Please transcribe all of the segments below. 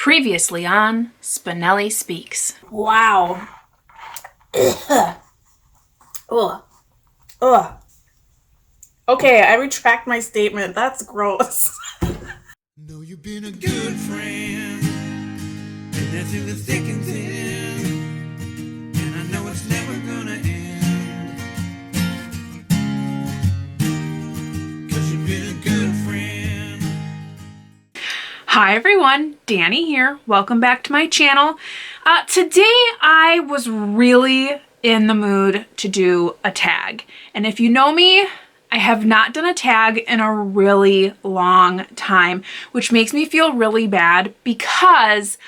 Previously on Spenelli Speaks. Wow. Ugh. Ugh. Okay, I retract my statement. That's gross. Know you've been a good friend, and that's in the thick and thin, and I know it's never gonna end, 'cause you've been a good friend. Hi everyone, Danny here. Welcome back to my channel. Today I was really in the mood to do a tag. And if you know me, I have not done a tag in a really long time, which makes me feel really bad because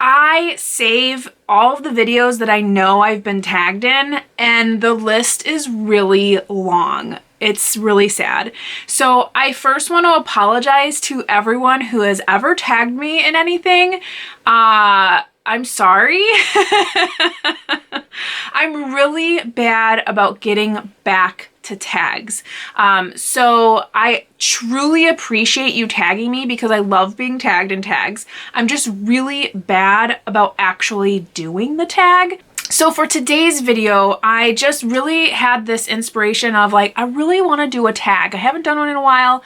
I save all of the videos that I know I've been tagged in, and the list is really long. It's really sad. So I first want to apologize to everyone who has ever tagged me in anything. I'm sorry. I'm really bad about getting back to tags. So I truly appreciate you tagging me because I love being tagged in tags. I'm just really bad about actually doing the tag. So for today's video, I just really had this inspiration of like, I really want to do a tag. I haven't done one in a while.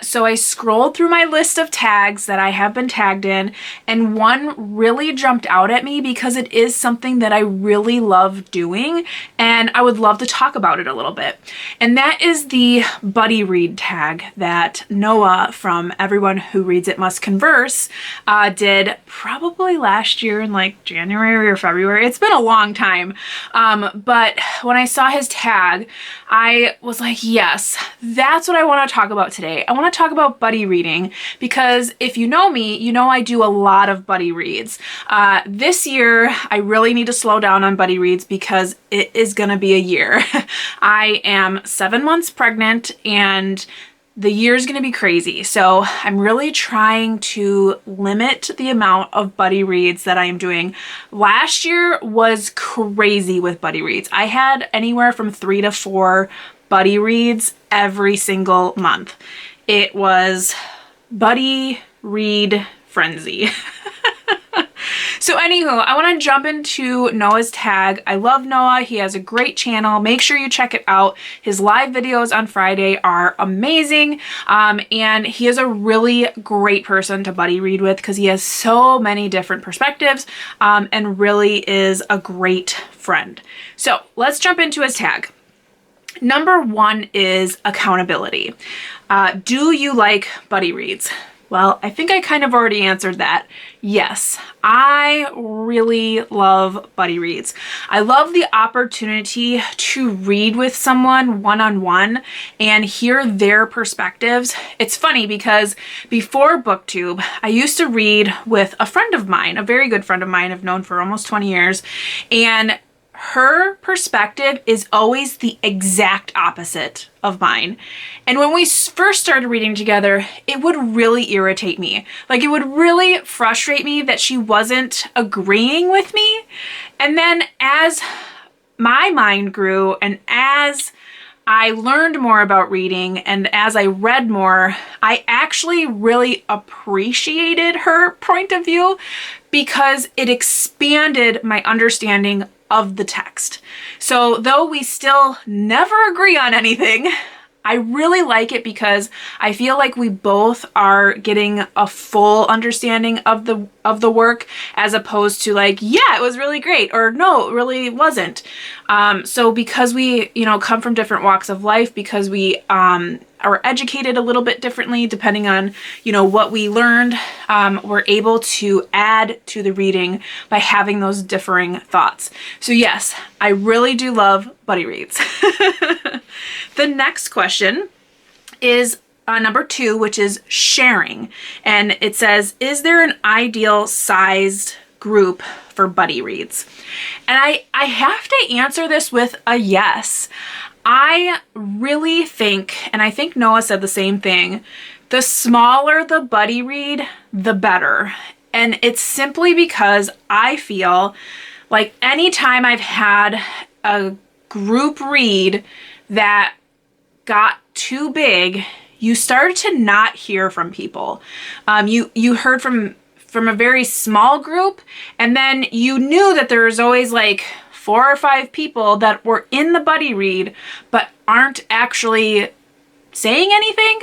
So I scrolled through my list of tags that I have been tagged in, and one really jumped out at me because it is something that I really love doing, and I would love to talk about it a little bit. And that is the buddy read tag that Noah from Everyone Who Reads It Must Converse did probably last year in like January or February. It's been a long time. But when I saw his tag, I was like, yes, that's what I want to talk about today. I want to talk about buddy reading because if you know me, you know I do a lot of buddy reads. This year, I really need to slow down on buddy reads because it is going to be a year. I am 7 months pregnant and the year's gonna be crazy. So I'm really trying to limit the amount of buddy reads that I am doing. Last year was crazy with buddy reads. I had anywhere from 3 to 4 buddy reads every single month. It was buddy read frenzy. So anywho, I want to jump into Noah's tag. I love Noah. He has a great channel. Make sure you check it out. His live videos on Friday are amazing. And he is a really great person to buddy read with because he has so many different perspectives and really is a great friend. So let's jump into his tag. Number 1 is accountability. Do you like buddy reads? Well, I think I kind of already answered that. Yes, I really love buddy reads. I love the opportunity to read with someone one-on-one and hear their perspectives. It's funny because before BookTube, I used to read with a friend of mine, a very good friend of mine I've known for almost 20 years, and her perspective is always the exact opposite of mine. And when we first started reading together, it would really irritate me. Like it would really frustrate me that she wasn't agreeing with me. And then as my mind grew and as I learned more about reading and as I read more, I actually really appreciated her point of view because it expanded my understanding of the text. So though we still never agree on anything, I really like it because I feel like we both are getting a full understanding of the work as opposed to like, yeah, it was really great, or no, it really wasn't. So because we, come from different walks of life, because we are educated a little bit differently depending on, what we learned, we're able to add to the reading by having those differing thoughts. So yes, I really do love buddy reads. The next question is number 2, which is sharing. And it says, is there an ideal sized group for buddy reads? And I have to answer this with a yes. I really think, and I think Noah said the same thing, the smaller the buddy read, the better. And it's simply because I feel like anytime I've had a group read that got too big, you started to not hear from people. You heard from from a very small group, and then you knew that there was always like 4 or 5 people that were in the buddy read but aren't actually saying anything.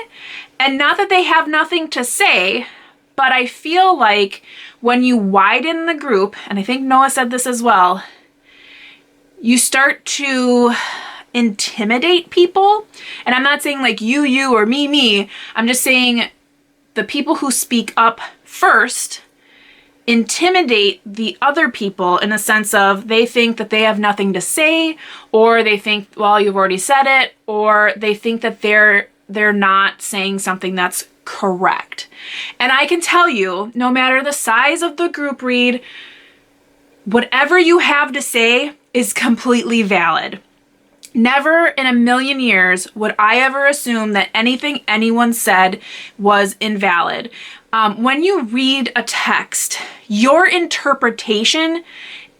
And not that they have nothing to say, but I feel like when you widen the group, and I think Noah said this as well, you start to intimidate people. And I'm not saying like you, or me. I'm just saying the people who speak up first intimidate the other people in the sense of they think that they have nothing to say, or they think, well, you've already said it, or they think that they're not saying something that's correct. And I can tell you, no matter the size of the group read, whatever you have to say is completely valid. Never in a million years would I ever assume that anything anyone said was invalid. When you read a text, your interpretation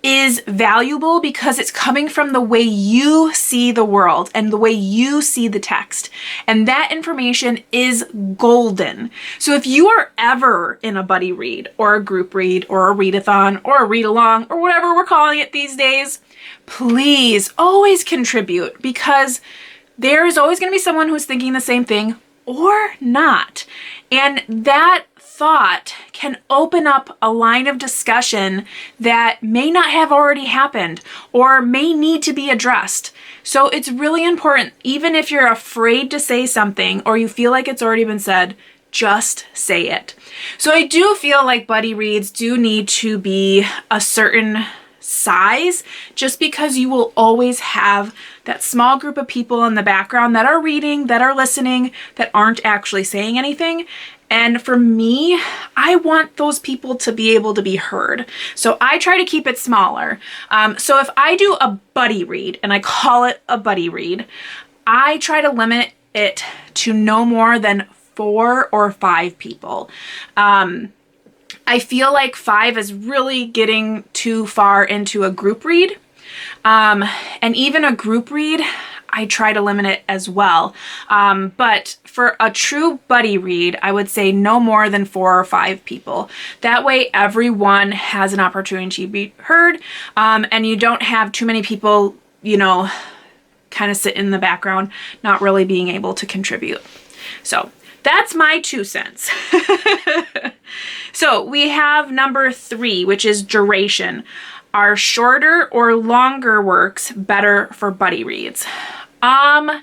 is valuable because it's coming from the way you see the world and the way you see the text. And that information is golden. So if you are ever in a buddy read or a group read or a readathon or a read along or whatever we're calling it these days, please always contribute, because there is always going to be someone who's thinking the same thing or not. And that thought can open up a line of discussion that may not have already happened or may need to be addressed. So it's really important, even if you're afraid to say something or you feel like it's already been said, just say it. So I do feel like buddy reads do need to be a certain size, just because you will always have that small group of people in the background that are reading, that are listening, that aren't actually saying anything. And for me, I want those people to be able to be heard. So I try to keep it smaller. So if I do a buddy read, and I call it a buddy read, I try to limit it to no more than 4 or 5 people. I feel like 5 is really getting too far into a group read. And even a group read, I try to limit it as well. But for a true buddy read, I would say no more than 4 or 5 people. That way everyone has an opportunity to be heard, and you don't have too many people, kind of sit in the background, not really being able to contribute. So that's my 2 cents. So we have number 3, which is duration. Are shorter or longer works better for buddy reads? I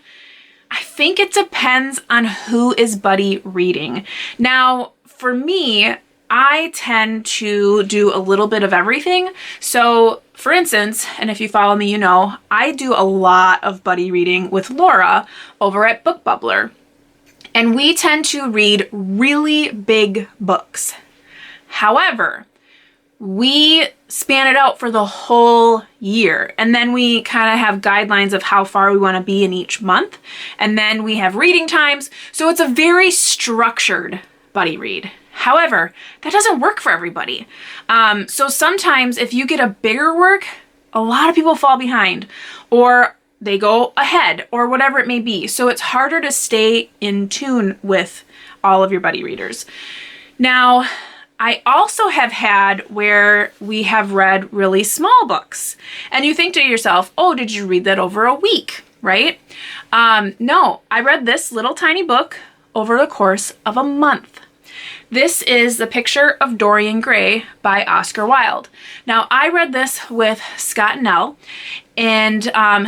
think it depends on who is buddy reading. Now, for me, I tend to do a little bit of everything. So, for instance, and if you follow me, I do a lot of buddy reading with Laura over at Book Bubbler. And we tend to read really big books. However, we span it out for the whole year. And then we kind of have guidelines of how far we want to be in each month. And then we have reading times. So it's a very structured buddy read. However, that doesn't work for everybody. So sometimes if you get a bigger work, a lot of people fall behind, or they go ahead, or whatever it may be. So it's harder to stay in tune with all of your buddy readers. Now, I also have had where we have read really small books. And you think to yourself, oh, did you read that over a week, right? No, I read this little tiny book over the course of a month. This is The Picture of Dorian Gray by Oscar Wilde. Now, I read this with Scott and Elle, and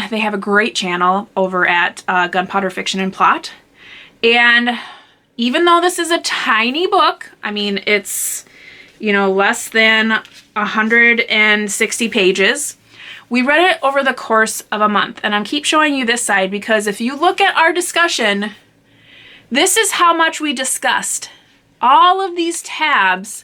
they have a great channel over at Gunpowder Fiction and Plot. And even though this is a tiny book, I mean, it's, less than 160 pages, we read it over the course of a month. And I keep showing you this side because if you look at our discussion, this is how much we discussed. All of these tabs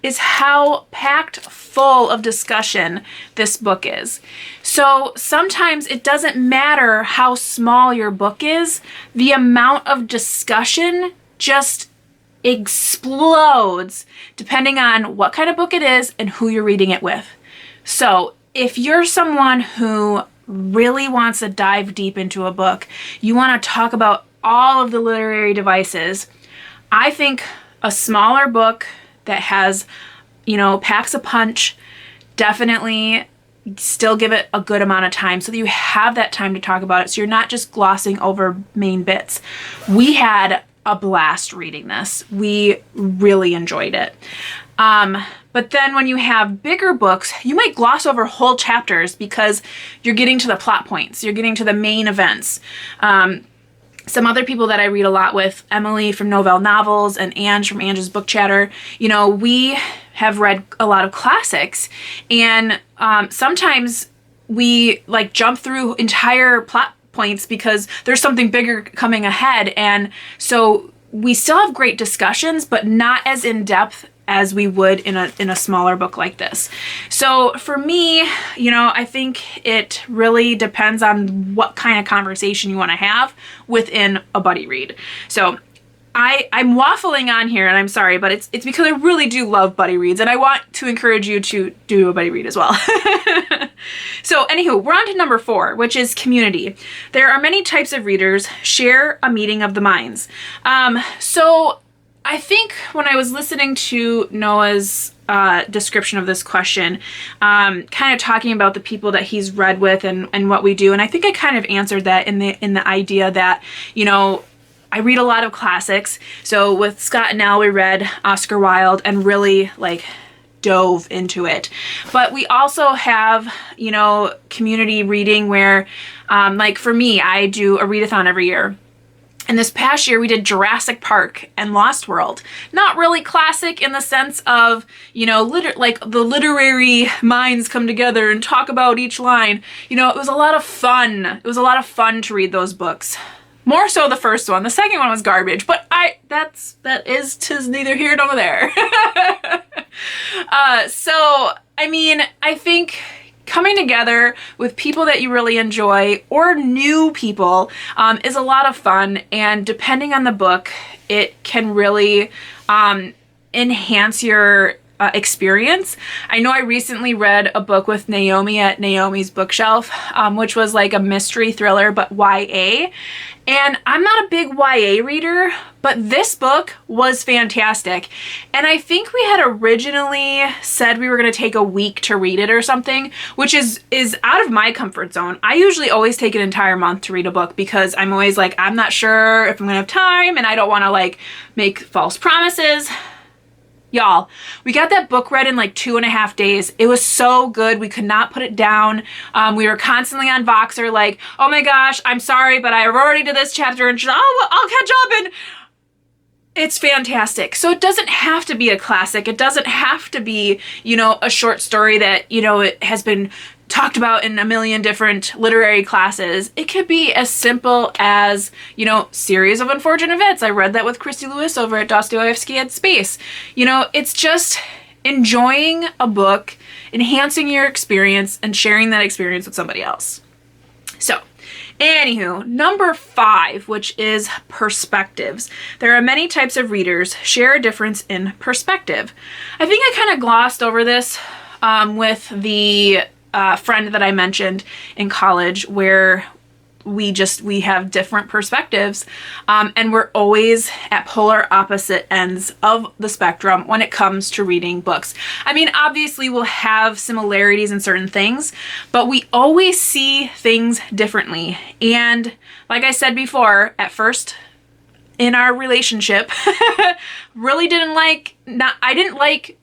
is how packed full of discussion this book is. So sometimes it doesn't matter how small your book is, the amount of discussion just explodes depending on what kind of book it is and who you're reading it with. So if you're someone who really wants to dive deep into a book, you want to talk about all of the literary devices, I think a smaller book that has packs a punch. Definitely still give it a good amount of time so that you have that time to talk about it, so you're not just glossing over main bits. We had a blast reading this. We really enjoyed it. But then when you have bigger books, you might gloss over whole chapters because you're getting to the plot points, you're getting to the main events. Some other people that I read a lot with, Emily from Novell Novels and Ange from Ange's Book Chatter, we have read a lot of classics, and sometimes we like jump through entire plot points because there's something bigger coming ahead, and so we still have great discussions, but not as in depth as we would in a smaller book like this. So for me, I think it really depends on what kind of conversation you want to have within a buddy read. So I'm waffling on here, and I'm sorry, but it's because I really do love buddy reads, and I want to encourage you to do a buddy read as well. So anywho, we're on to number 4, which is community. There are many types of readers. Share a meeting of the minds. So I think when I was listening to Noah's description of this question, kind of talking about the people that he's read with and what we do, and I think I kind of answered that in the idea that, I read a lot of classics. So with Scott and Al, we read Oscar Wilde and really dove into it. But we also have, community reading where, for me, I do a readathon every year. And this past year, we did Jurassic Park and Lost World. Not really classic in the sense of, the literary minds come together and talk about each line. It was a lot of fun. It was a lot of fun to read those books. More so the first one. The second one was garbage, but tis neither here nor there. I think coming together with people that you really enjoy or new people is a lot of fun, and depending on the book, it can really enhance your experience. I know I recently read a book with Naomi at Naomi's Bookshelf, which was like a mystery thriller, but YA. And I'm not a big YA reader, but this book was fantastic. And I think we had originally said we were going to take a week to read it or something, which is out of my comfort zone. I usually always take an entire month to read a book because I'm always like, I'm not sure if I'm going to have time, and I don't want to make false promises. Y'all, we got that book read in 2.5 days. It was so good. We could not put it down. We were constantly on Voxer oh my gosh, I'm sorry, but I already did this chapter, and I'll catch up, and it's fantastic. So it doesn't have to be a classic. It doesn't have to be, a short story that, it has been talked about in a million different literary classes. It could be as simple as, series of unfortunate events. I read that with Christy Lewis over at Dostoevsky at Space. It's just enjoying a book, enhancing your experience, and sharing that experience with somebody else. So, anywho, number 5, which is perspectives. There are many types of readers. Share a difference in perspective. I think I kind of glossed over this with the friend that I mentioned in college, where we have different perspectives, and we're always at polar opposite ends of the spectrum when it comes to reading books. I mean, obviously we'll have similarities in certain things, but we always see things differently. And like I said before, at first in our relationship, really I didn't like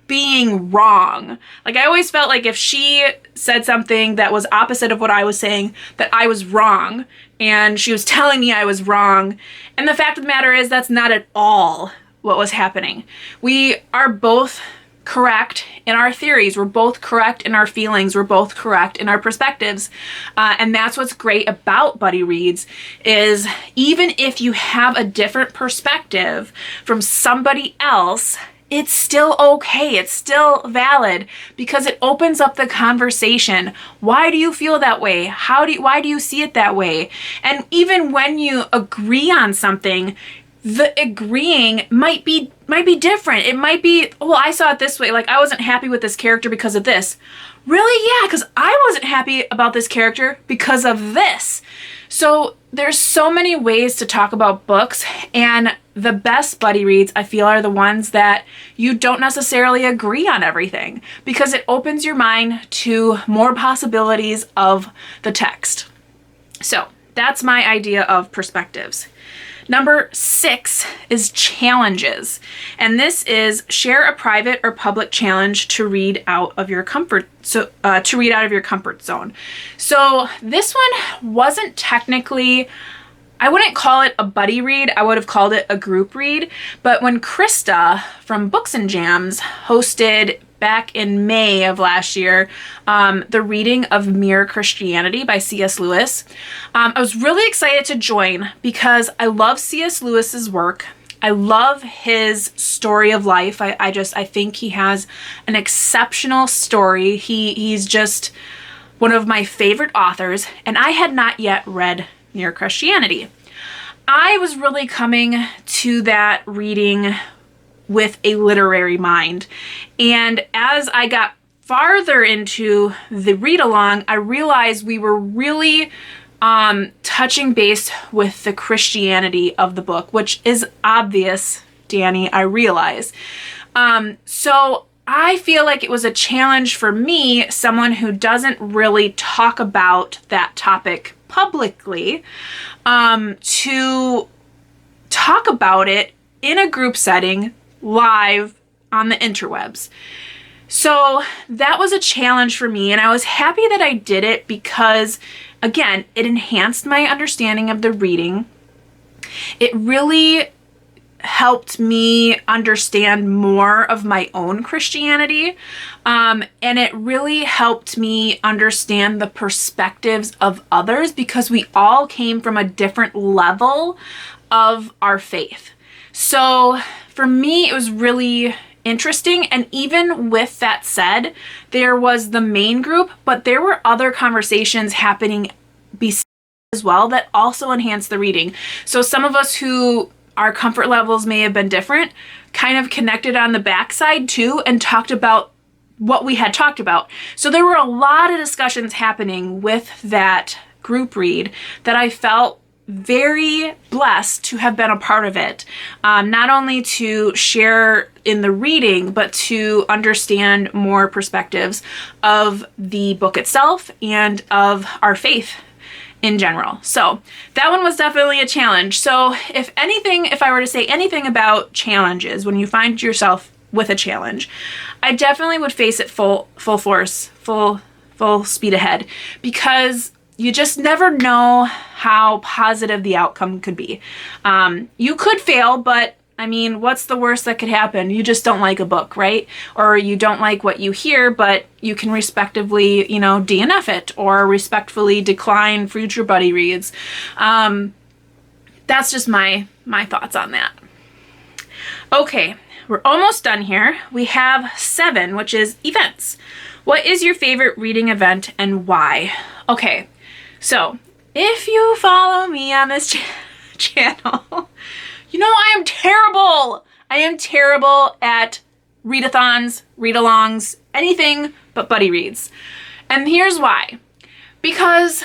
being wrong. I always felt like if she said something that was opposite of what I was saying, that I was wrong, and she was telling me I was wrong. And the fact of the matter is that's not at all what was happening. We are both correct in our theories. We're both correct in our feelings. We're both correct in our perspectives. And that's what's great about buddy reads, is even if you have a different perspective from somebody else, it's still okay. It's still valid because it opens up the conversation. Why do you feel that way? Why do you see it that way? And even when you agree on something, the agreeing might be different. It might be, well, I saw it this way. Like, I wasn't happy with this character because of this. Really? Yeah, because I wasn't happy about this character because of this. So there's so many ways to talk about books, and the best buddy reads, I feel, are the ones that you don't necessarily agree on everything, because it opens your mind to more possibilities of the text. So that's my idea of perspectives. Number 6 is challenges. And this is share a private or public challenge to read out of your comfort zone. So this one wasn't technically, I wouldn't call it a buddy read. I would have called it a group read. But when Krista from Books and Jams hosted back in May of last year, the reading of Mere Christianity by C.S. Lewis. I was really excited to join because I love C.S. Lewis's work. I love his story of life. I think he has an exceptional story. He's just one of my favorite authors, and I had not yet read Mere Christianity. I was really coming to that reading with a literary mind. And as I got farther into the read-along, I realized we were really touching base with the Christianity of the book, which is obvious, Danny, I realize. So I feel like it was a challenge for me, someone who doesn't really talk about that topic publicly, to talk about it in a group setting live on the interwebs. So that was a challenge for me, and I was happy that I did it because, again, it enhanced my understanding of the reading. It really helped me understand more of my own Christianity, and it really helped me understand the perspectives of others, because we all came from a different level of our faith. So for me, it was really interesting. And even with that said, there was the main group, but there were other conversations happening besides as well that also enhanced the reading. So some of us who our comfort levels may have been different kind of connected on the backside too and talked about what we had talked about. So there were a lot of discussions happening with that group read that I felt very blessed to have been a part of it. Not only to share in the reading, but to understand more perspectives of the book itself and of our faith in general. So that one was definitely a challenge. So if anything, if I were to say anything about challenges, when you find yourself with a challenge, I definitely would face it full force, full speed ahead, because you just never know how positive the outcome could be. You could fail, but I mean, what's the worst that could happen? You just don't like a book, right? Or you don't like what you hear, but you can respectively, DNF it or respectfully decline future buddy reads. That's just my thoughts on that. Okay, we're almost done here. We have 7, which is events. What is your favorite reading event and why? Okay, so if you follow me on this channel, you know I am terrible. I am terrible at readathons, readalongs, anything but buddy reads. And here's why. Because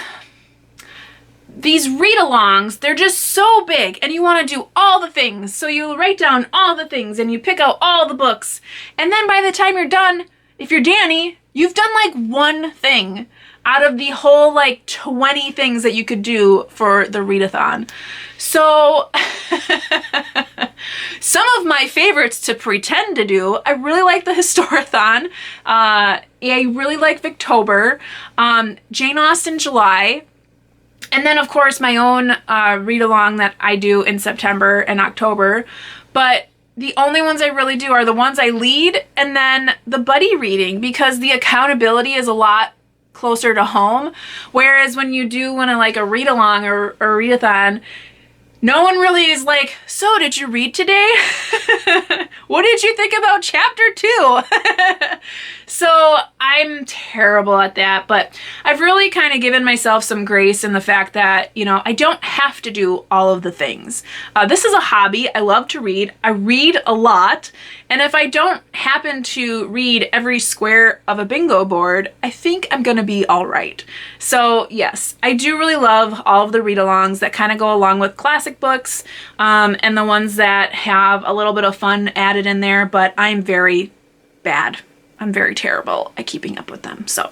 these readalongs, they're just so big and you want to do all the things. So you write down all the things and you pick out all the books. And then by the time you're done, if you're Danny, you've done like one thing out of the whole 20 things that you could do for the readathon. So some of my favorites to pretend to do, I really like the Historathon. I really like Victober, Jane Austen July, and then of course my own read-along that I do in September and October. But the only ones I really do are the ones I lead and then the buddy reading, because the accountability is a lot closer to home. Whereas when you do one a read along or a readathon, no one really is like, so did you read today? What did you think about chapter 2? So I I'm terrible at that, but I've really kind of given myself some grace in the fact that, you know, I don't have to do all of the things. This is a hobby. I love to read. I read a lot. And if I don't happen to read every square of a bingo board, I think I'm going to be all right. So yes, I do really love all of the read-alongs that kind of go along with classic books, and the ones that have a little bit of fun added in there, but I'm very bad. I'm very terrible at keeping up with them. So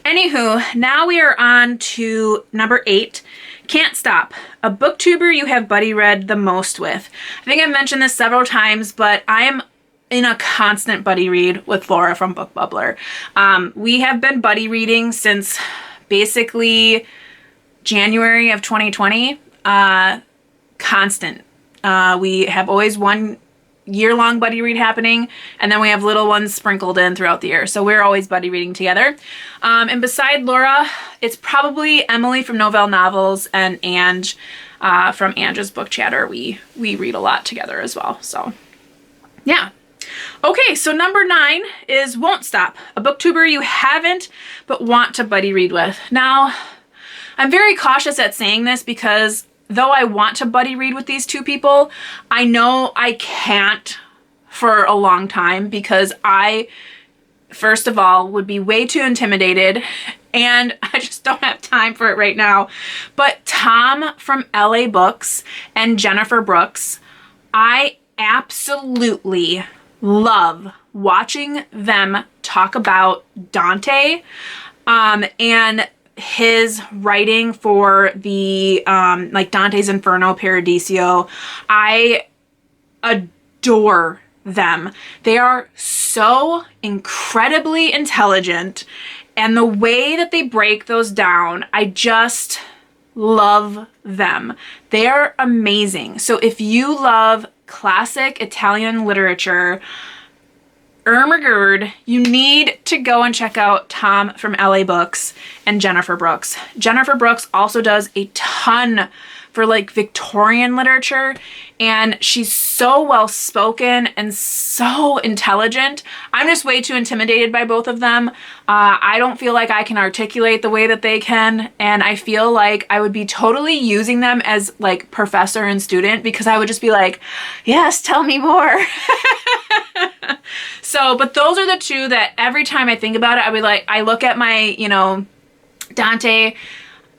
anywho, now we are on to number 8. Can't Stop, a booktuber you have buddy read the most with. I think I've mentioned this several times, but I am in a constant buddy read with Laura from Book Bubbler. We have been buddy reading since basically January of 2020. Constant. We have always one year-long buddy read happening, and then we have little ones sprinkled in throughout the year. So we're always buddy reading together. And beside Laura, it's probably Emily from Novell Novels and Ange from Ange's Book Chatter. We read a lot together as well. So yeah. Okay, so number 9 is Won't Stop, a booktuber you haven't but want to buddy read with. Now, I'm very cautious at saying this because though I want to buddy read with these two people, I know I can't for a long time because I, first of all, would be way too intimidated and I just don't have time for it right now. But Tom from LA Books and Jennifer Brooks, I absolutely love watching them talk about Dante and his writing for the like Dante's Inferno, Paradiso. I adore them. They are so incredibly intelligent, and the way that they break those down, I just love them. They're amazing. So if you love classic Italian literature, Ermagerd, you need to go and check out Tom from LA Books and Jennifer Brooks. Jennifer Brooks also does a ton for like Victorian literature, and she's so well spoken and so intelligent. I'm just way too intimidated by both of them. I don't feel like I can articulate the way that they can, and I feel like I would be totally using them as like professor and student because I would just be like, yes, tell me more. So, but those are the two that every time I think about it, I look at my, you know, Dante,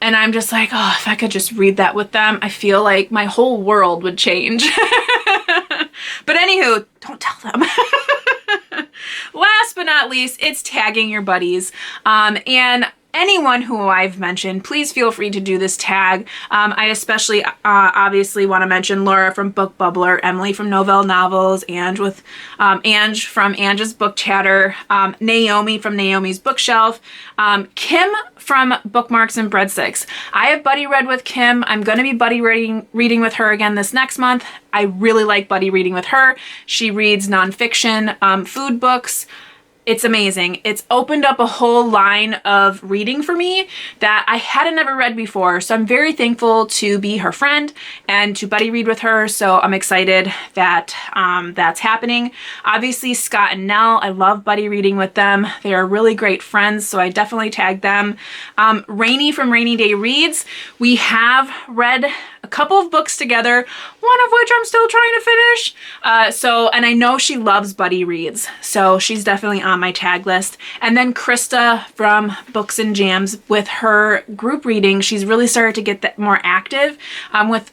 and I'm just like, oh, if I could just read that with them, I feel like my whole world would change. But anywho, don't tell them. Last but not least, it's tagging your buddies. And anyone who I've mentioned, please feel free to do this tag. I especially obviously want to mention Laura from Book Bubbler, Emily from Novell Novels, Ange from Ange's Book Chatter, Naomi from Naomi's Bookshelf, Kim from Bookmarks and Breadsticks. I have buddy read with Kim. I'm going to be buddy reading with her again this next month. I really like buddy reading with her. She reads nonfiction, food books. It's amazing. It's opened up a whole line of reading for me that I hadn't ever read before. So I'm very thankful to be her friend and to buddy read with her. So I'm excited that that's happening. Obviously, Scott and Nell, I love buddy reading with them. They are really great friends, so I definitely tag them. Rainy from Rainy Day Reads, we have read a couple of books together, one of which I'm still trying to finish. And I know she loves buddy reads, so she's definitely on my tag list. And then Krista from Books and Jams with her group reading. She's really started to get that more active with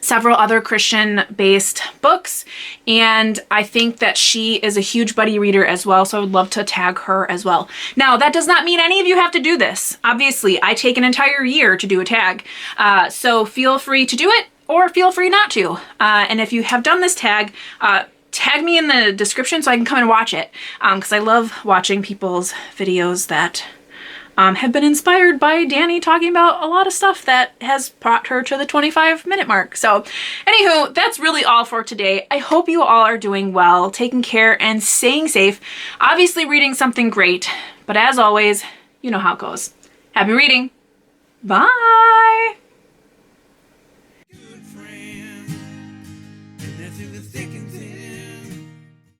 several other Christian-based books, and I think that she is a huge buddy reader as well, so I would love to tag her as well. Now, that does not mean any of you have to do this. Obviously, I take an entire year to do a tag, so feel free to do it, or feel free not to. And if you have done this tag, tag me in the description so I can come and watch it, because I love watching people's videos that have been inspired by Danny talking about a lot of stuff that has brought her to the 25-minute mark. So anywho, that's really all for today. I hope you all are doing well, taking care, and staying safe. Obviously reading something great, but as always, you know how it goes. Happy reading. Bye.